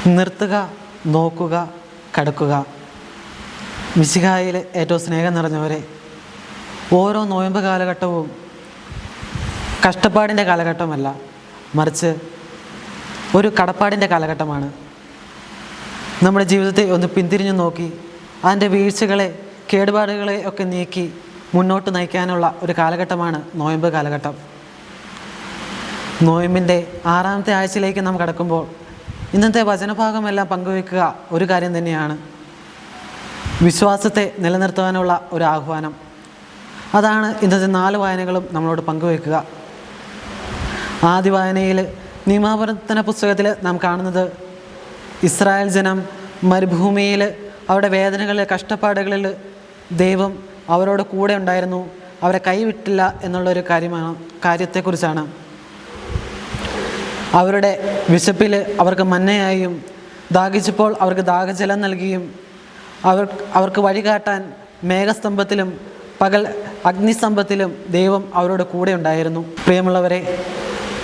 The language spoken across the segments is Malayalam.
നിർത്തുക, നോക്കുക, കടക്കുക. മിശിഹായിൽ ഏറ്റവും സ്നേഹം നിറഞ്ഞവരെ, ഓരോ നോയമ്പ് കാലഘട്ടവും കഷ്ടപ്പാടിൻ്റെ കാലഘട്ടമല്ല, മറിച്ച് ഒരു കടപ്പാടിൻ്റെ കാലഘട്ടമാണ്. നമ്മുടെ ജീവിതത്തെ ഒന്ന് പിന്തിരിഞ്ഞു നോക്കി അതിൻ്റെ വീഴ്ചകളെ, കേടുപാടുകളെ ഒക്കെ നീക്കി മുന്നോട്ട് നയിക്കാനുള്ള ഒരു കാലഘട്ടമാണ് നോയമ്പ് കാലഘട്ടം. നോയമ്പിൻ്റെ 6ാമത്തെ ആഴ്ചയിലേക്ക് നാം കടക്കുമ്പോൾ ഇന്നത്തെ വചനഭാഗമെല്ലാം പങ്കുവയ്ക്കുക ഒരു കാര്യം തന്നെയാണ്: വിശ്വാസത്തെ നിലനിർത്തുവാനുള്ള ഒരു ആഹ്വാനം. അതാണ് ഇന്നത്തെ 4 വായനകളും നമ്മളോട് പങ്കുവയ്ക്കുക. ആദ്യ വായനയിൽ നിയമാവർത്തന പുസ്തകത്തിൽ നാം കാണുന്നത് ഇസ്രായേൽ ജനം മരുഭൂമിയിൽ അവരുടെ വേദനകളിൽ, കഷ്ടപ്പാടുകളിൽ ദൈവം അവരോട് കൂടെ ഉണ്ടായിരുന്നു, അവരെ കൈവിട്ടില്ല എന്നുള്ളൊരു കാര്യത്തെക്കുറിച്ചാണ്. അവരുടെ വിശപ്പിൽ അവർക്ക് മന്നയായും, ദാഹിച്ചപ്പോൾ അവർക്ക് ദാഹജലം നൽകിയും, അവർക്ക് വഴികാട്ടാൻ മേഘസ്തംഭത്തിലും പകൽ അഗ്നിസ്തംഭത്തിലും ദൈവം അവരോട് കൂടെ ഉണ്ടായിരുന്നു. പ്രിയമുള്ളവരെ,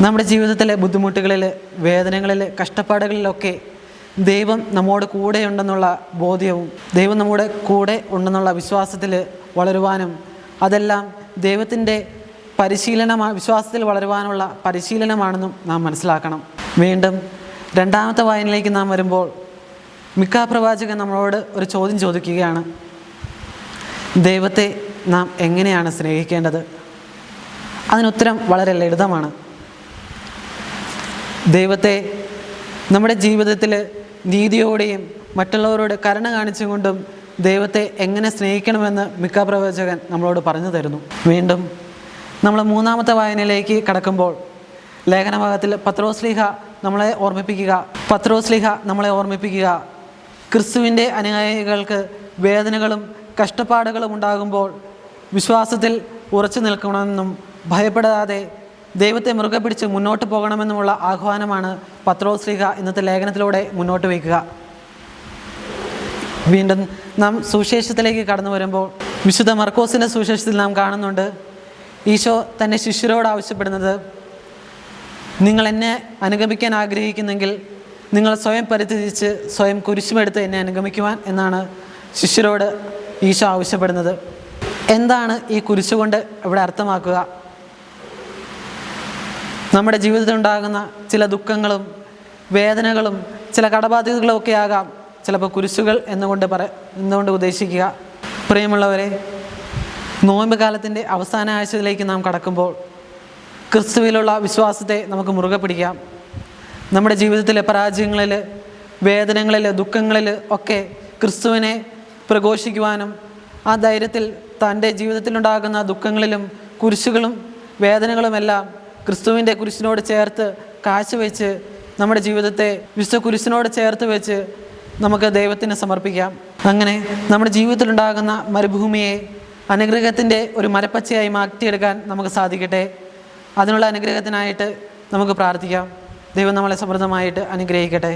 നമ്മുടെ ജീവിതത്തിലെ ബുദ്ധിമുട്ടുകളിൽ, വേദനകളിൽ, കഷ്ടപ്പാടുകളിലൊക്കെ ദൈവം നമ്മോട് കൂടെ ഉണ്ടെന്നുള്ള ബോധ്യവും ദൈവം നമ്മുടെ കൂടെ ഉണ്ടെന്നുള്ള വിശ്വാസത്തിൽ വളരുവാനും, അതെല്ലാം ദൈവത്തിൻ്റെ വിശ്വാസത്തിൽ വളരുവാനുള്ള പരിശീലനമാണെന്നും നാം മനസ്സിലാക്കണം. വീണ്ടും 2ാമത്തെ വായനയിലേക്ക് നാം വരുമ്പോൾ മിക്ക പ്രവാചകൻ നമ്മളോട് ഒരു ചോദ്യം ചോദിക്കുകയാണ്: ദൈവത്തെ നാം എങ്ങനെയാണ് സ്നേഹിക്കേണ്ടത്? അതിനുത്തരം വളരെ ലളിതമാണ്. ദൈവത്തെ നമ്മുടെ ജീവിതത്തിൽ നീതിയോടെയും മറ്റുള്ളവരോട് കരുണ കാണിച്ചുകൊണ്ടും ദൈവത്തെ എങ്ങനെ സ്നേഹിക്കണമെന്ന് മിക്ക പ്രവാചകൻ നമ്മളോട് പറഞ്ഞു തരുന്നു. വീണ്ടും നമ്മൾ 3ാമത്തെ വായനയിലേക്ക് കടക്കുമ്പോൾ ലേഖനഭാഗത്തിൽ പത്രോസ്ലീഹ നമ്മളെ ഓർമ്മിപ്പിക്കുക ക്രിസ്തുവിൻ്റെ അനുയായികൾക്ക് വേദനകളും കഷ്ടപ്പാടുകളും ഉണ്ടാകുമ്പോൾ വിശ്വാസത്തിൽ ഉറച്ചു നിൽക്കണമെന്നും ഭയപ്പെടാതെ ദൈവത്തെ മുറുകെ പിടിച്ച് മുന്നോട്ട് പോകണമെന്നുമുള്ള ആഹ്വാനമാണ് പത്രോസ്ലീഹ ഇന്നത്തെ ലേഖനത്തിലൂടെ മുന്നോട്ട് വയ്ക്കുക. വീണ്ടും നാം സുവിശേഷത്തിലേക്ക് കടന്നു വരുമ്പോൾ വിശുദ്ധ മർക്കോസിൻ്റെ സുവിശേഷത്തിൽ നാം കാണുന്നുണ്ട്, ഈശോ തൻ്റെ ശിഷ്യരോട് ആവശ്യപ്പെടുന്നത്: നിങ്ങൾ എന്നെ അനുഗമിക്കാൻ ആഗ്രഹിക്കുന്നെങ്കിൽ നിങ്ങൾ സ്വയം പരിത്യജിച്ച് സ്വയം കുരിശുമെടുത്ത് എന്നെ അനുഗമിക്കുവാൻ എന്നാണ് ശിഷ്യരോട് ഈശോ ആവശ്യപ്പെടുന്നത്. എന്താണ് ഈ കുരിശുകൊണ്ട് ഇവിടെ അർത്ഥമാക്കുക? നമ്മുടെ ജീവിതത്തിൽ ഉണ്ടാകുന്ന ചില ദുഃഖങ്ങളും വേദനകളും ചില കടബാധ്യതകളും ഒക്കെ ആകാം ചിലപ്പോൾ കുരിശുകൾ എന്നുകൊണ്ട് ഉദ്ദേശിക്കുക. പ്രിയമുള്ളവരെ, നോയമ്പ് കാലത്തിൻ്റെ അവസാന ആഴ്ചയിലേക്ക് നാം കടക്കുമ്പോൾ ക്രിസ്തുവിലുള്ള വിശ്വാസത്തെ നമുക്ക് മുറുകെ പിടിക്കാം. നമ്മുടെ ജീവിതത്തിലെ പരാജയങ്ങളിൽ, വേദനകളിൽ, ദുഃഖങ്ങളിൽ ഒക്കെ ക്രിസ്തുവിനെ പ്രഘോഷിക്കുവാനും ആ ധൈര്യത്തിൽ തൻ്റെ ജീവിതത്തിലുണ്ടാകുന്ന ദുഃഖങ്ങളിലും കുരിശുകളും വേദനകളുമെല്ലാം ക്രിസ്തുവിൻ്റെ കുരിശിനോട് ചേർത്ത് കാഴ്ചവെച്ച് നമ്മുടെ ജീവിതത്തെ വിശുദ്ധ കുരിശിനോട് ചേർത്ത് വെച്ച് നമുക്ക് ദൈവത്തിന് സമർപ്പിക്കാം. അങ്ങനെ നമ്മുടെ ജീവിതത്തിലുണ്ടാകുന്ന മരുഭൂമിയെ അനുഗ്രഹത്തിൻ്റെ ഒരു മരപ്പച്ചയായി മാറ്റിയെടുക്കാൻ നമുക്ക് സാധിക്കട്ടെ. അതിനുള്ള അനുഗ്രഹത്തിനായിട്ട് നമുക്ക് പ്രാർത്ഥിക്കാം. ദൈവം നമ്മളെ സമൃദ്ധമായിട്ട് അനുഗ്രഹിക്കട്ടെ.